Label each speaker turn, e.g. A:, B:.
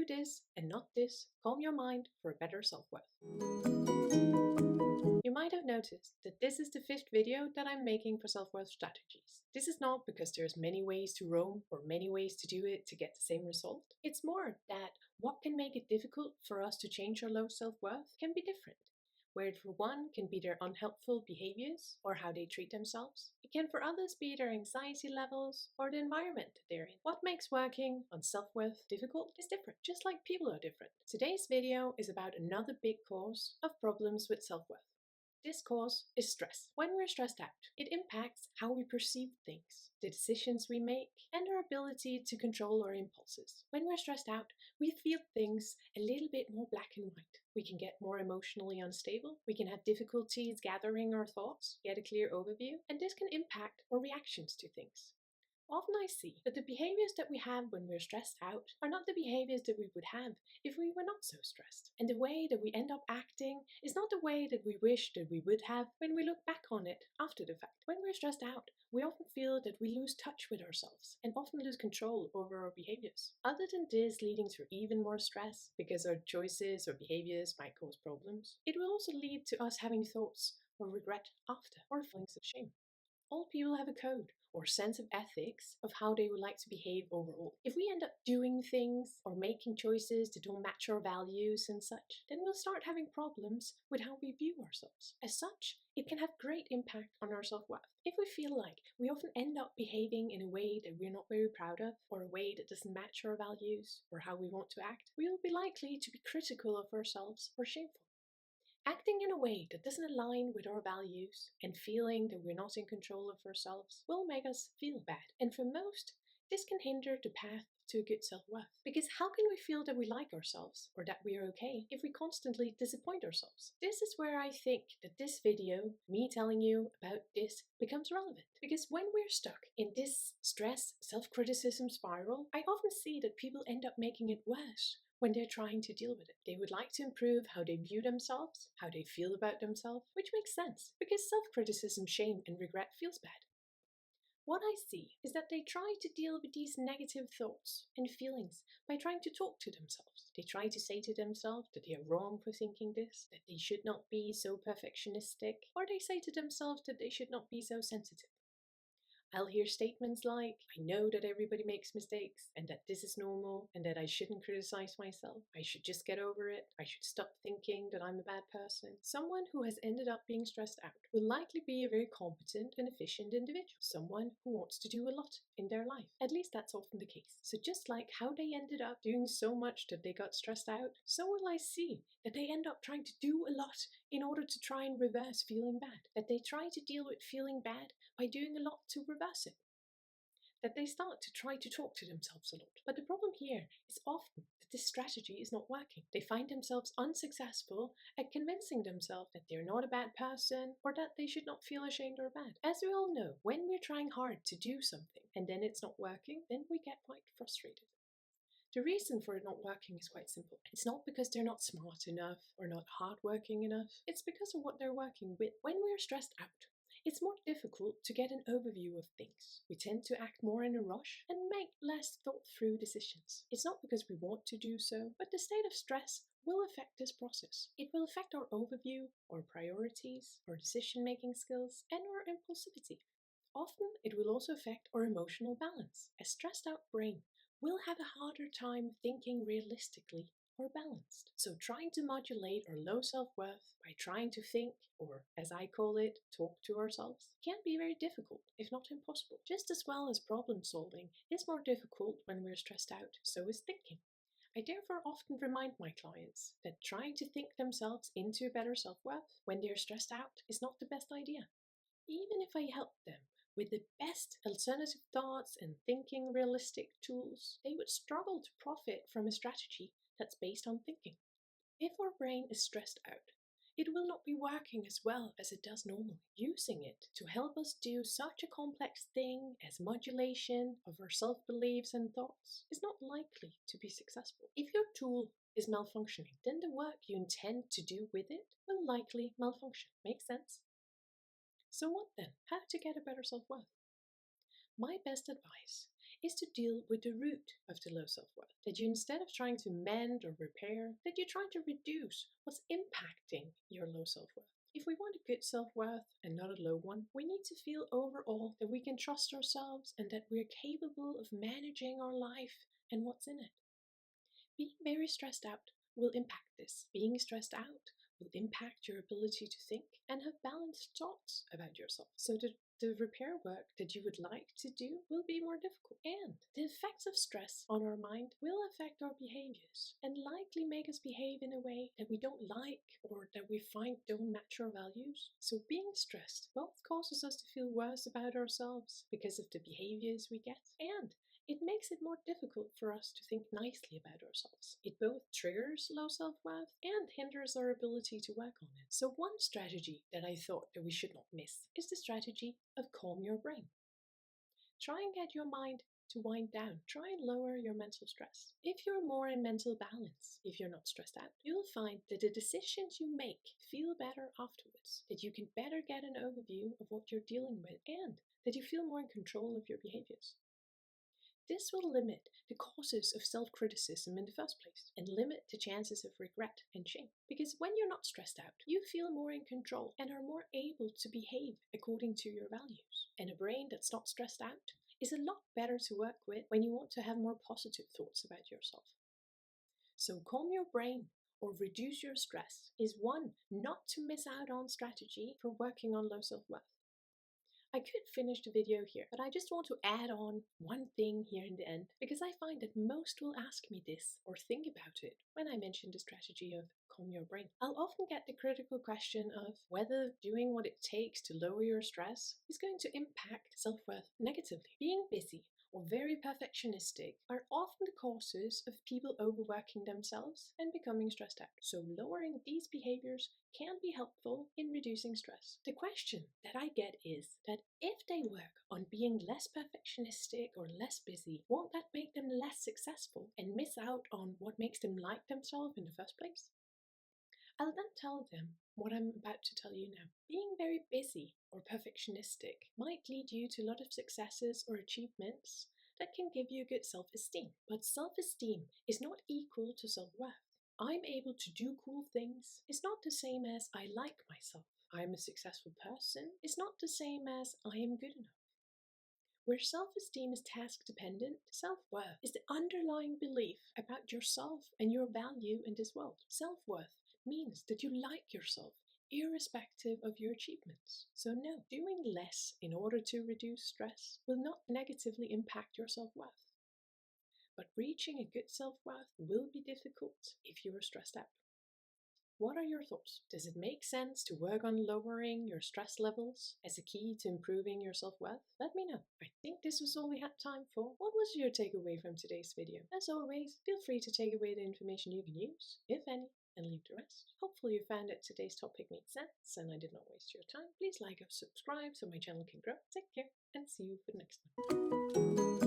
A: do this and not this, calm your mind for a better self-worth. You might have noticed that this is the 5th video that I'm making for self-worth strategies. This is not because there's many ways to roam or many ways to do it to get the same result. It's more that what can make it difficult for us to change our low self-worth can be different. Where it for one can be their unhelpful behaviors or how they treat themselves. It can for others be their anxiety levels or the environment that they're in. What makes working on self-worth difficult is different, just like people are different. Today's video is about another big cause of problems with self-worth. This cause is stress. When we're stressed out, it impacts how we perceive things, the decisions we make, and our ability to control our impulses. When we're stressed out, we feel things a little bit more black and white. We can get more emotionally unstable, we can have difficulties gathering our thoughts, get a clear overview, and this can impact our reactions to things. Often I see that the behaviors that we have when we're stressed out are not the behaviors that we would have if we were not so stressed. And the way that we end up acting is not the way that we wish that we would have when we look back on it after the fact. When we're stressed out, we often feel that we lose touch with ourselves and often lose control over our behaviors. Other than this leading to even more stress because our choices or behaviors might cause problems, it will also lead to us having thoughts or regret after or feelings of shame. All people have a code or sense of ethics of how they would like to behave overall. If we end up doing things or making choices that don't match our values and such, then we'll start having problems with how we view ourselves. As such, it can have great impact on our self-worth. If we feel like we often end up behaving in a way that we're not very proud of, or a way that doesn't match our values or how we want to act, we will be likely to be critical of ourselves or shameful. Acting in a way that doesn't align with our values and feeling that we're not in control of ourselves will make us feel bad. And for most, this can hinder the path to a good self-worth. Because how can we feel that we like ourselves or that we are okay if we constantly disappoint ourselves? This is where I think that this video, me telling you about this, becomes relevant. Because when we're stuck in this stress, self-criticism spiral, I often see that people end up making it worse when they're trying to deal with it. They would like to improve how they view themselves, how they feel about themselves, which makes sense because self-criticism, shame, and regret feels bad. What I see is that they try to deal with these negative thoughts and feelings by trying to talk to themselves. They try to say to themselves that they are wrong for thinking this, that they should not be so perfectionistic, or they say to themselves that they should not be so sensitive. I'll hear statements like, I know that everybody makes mistakes and that this is normal and that I shouldn't criticize myself. I should just get over it. I should stop thinking that I'm a bad person. Someone who has ended up being stressed out will likely be a very competent and efficient individual. Someone who wants to do a lot in their life. At least that's often the case. So just like how they ended up doing so much that they got stressed out, so will I see that they end up trying to do a lot in order to try and reverse feeling bad. That they try to deal with feeling bad by doing a lot to reverse it. That they start to try to talk to themselves a lot. But the problem here is often that this strategy is not working. They find themselves unsuccessful at convincing themselves that they're not a bad person or that they should not feel ashamed or bad. As we all know, when we're trying hard to do something and then it's not working, then we get quite frustrated. The reason for it not working is quite simple. It's not because they're not smart enough or not hardworking enough. It's because of what they're working with. When we're stressed out, it's more difficult to get an overview of things. We tend to act more in a rush and make less thought-through decisions. It's not because we want to do so, but the state of stress will affect this process. It will affect our overview, our priorities, our decision-making skills, and our impulsivity. Often, it will also affect our emotional balance. A stressed-out brain will have a harder time thinking realistically or balanced. So trying to modulate our low self-worth by trying to think, or as I call it, talk to ourselves, can be very difficult, if not impossible. Just as well as problem solving is more difficult when we're stressed out, so is thinking. I therefore often remind my clients that trying to think themselves into a better self-worth when they're stressed out is not the best idea. Even if I help them with the best alternative thoughts and thinking realistic tools, they would struggle to profit from a strategy that's based on thinking. If our brain is stressed out, it will not be working as well as it does normally. Using it to help us do such a complex thing as modulation of our self-beliefs and thoughts is not likely to be successful. If your tool is malfunctioning, then the work you intend to do with it will likely malfunction. Make sense? So what then? How to get a better self-worth? My best advice is to deal with the root of the low self-worth. That you, instead of trying to mend or repair, that you try to reduce what's impacting your low self-worth. If we want a good self-worth and not a low one, we need to feel overall that we can trust ourselves and that we're capable of managing our life and what's in it. Being very stressed out will impact this. Being stressed out will impact your ability to think and have balanced thoughts about yourself. So the repair work that you would like to do will be more difficult. And the effects of stress on our mind will affect our behaviors and likely make us behave in a way that we don't like or that we find don't match our values. So being stressed both causes us to feel worse about ourselves because of the behaviors we get, and it makes it more difficult for us to think nicely about ourselves. It both triggers low self-worth and hinders our ability to work on it. So one strategy that I thought that we should not miss is the strategy of calm your brain. Try and get your mind to wind down. Try and lower your mental stress. If you're more in mental balance, if you're not stressed out, you'll find that the decisions you make feel better afterwards, that you can better get an overview of what you're dealing with, and that you feel more in control of your behaviors. This will limit the causes of self-criticism in the first place and limit the chances of regret and shame. Because when you're not stressed out, you feel more in control and are more able to behave according to your values. And a brain that's not stressed out is a lot better to work with when you want to have more positive thoughts about yourself. So calm your brain or reduce your stress is one not to miss out on strategy for working on low self-worth. I could finish the video here, but I just want to add on one thing here in the end, because I find that most will ask me this or think about it when I mention the strategy of calm your brain. I'll often get the critical question of whether doing what it takes to lower your stress is going to impact self-worth negatively. Being busy or very perfectionistic are often the causes of people overworking themselves and becoming stressed out. So lowering these behaviors can be helpful in reducing stress. The question that I get is that if they work on being less perfectionistic or less busy, won't that make them less successful and miss out on what makes them like themselves in the first place? I'll then tell them what I'm about to tell you now. Being very busy or perfectionistic might lead you to a lot of successes or achievements that can give you good self-esteem. But self-esteem is not equal to self-worth. I'm able to do cool things is not the same as I like myself. I'm a successful person is not the same as I am good enough. Where self-esteem is task-dependent, self-worth is the underlying belief about yourself and your value in this world. Self-worth means that you like yourself, irrespective of your achievements. So no, doing less in order to reduce stress will not negatively impact your self-worth. But reaching a good self-worth will be difficult if you are stressed out. What are your thoughts? Does it make sense to work on lowering your stress levels as a key to improving your self-worth? Let me know. I think this was all we had time for. What was your takeaway from today's video? As always, feel free to take away the information you can use, if any, and leave the rest. Hopefully you found that today's topic made sense and I did not waste your time. Please like or subscribe so my channel can grow. Take care and see you for the next one.